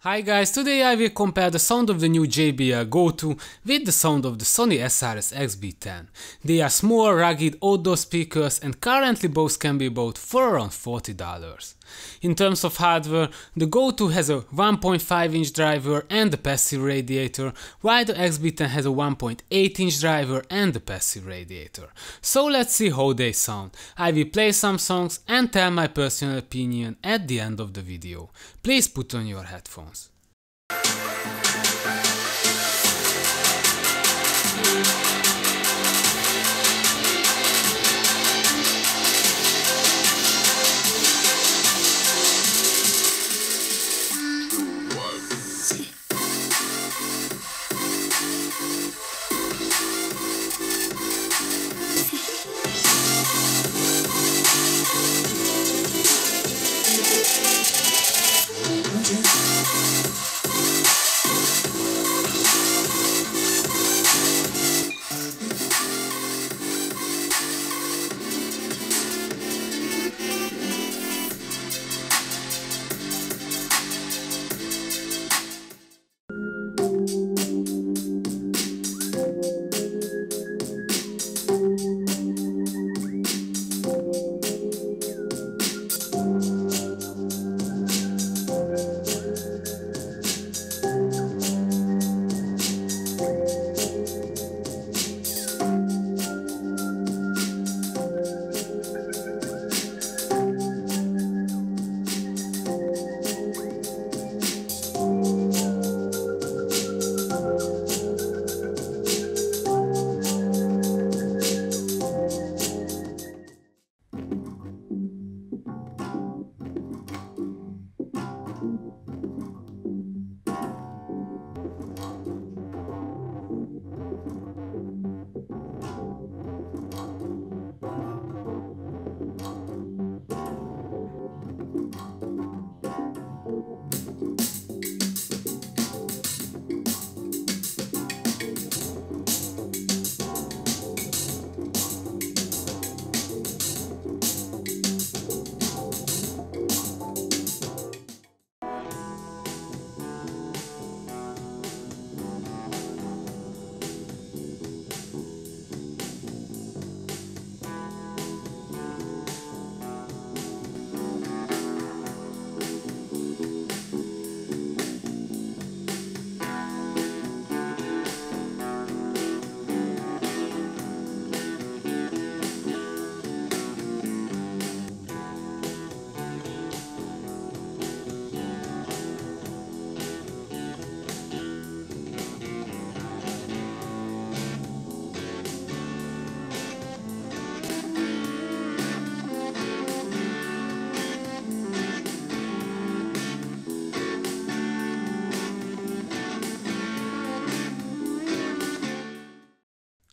Hi guys, today I will compare the sound of the new JBL Go 2 with the sound of the Sony SRS-XB10. They are small, rugged outdoor speakers and currently both can be bought for around $40. In terms of hardware, the Go 2 has a 1.5-inch driver and a passive radiator, while the XB10 has a 1.8-inch driver and a passive radiator. So let's see how they sound. I will play some songs and tell my personal opinion at the end of the video. Please put on your headphones.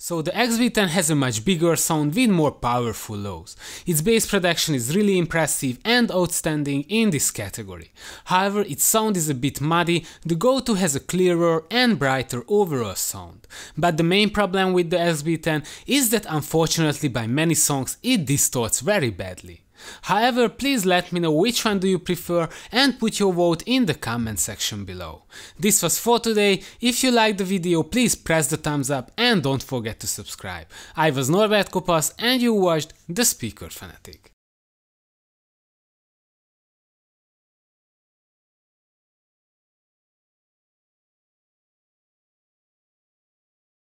So the XB10 has a much bigger sound with more powerful lows. Its bass production is really impressive and outstanding in this category. However, its sound is a bit muddy. The Go 2 has a clearer and brighter overall sound. But the main problem with the XB10 is that unfortunately by many songs it distorts very badly. However, please let me know which one do you prefer and put your vote in the comment section below. This was for today. If you liked the video, please press the thumbs up and don't forget to subscribe. I was Norbert Kopasz and you watched The Speaker Fanatic.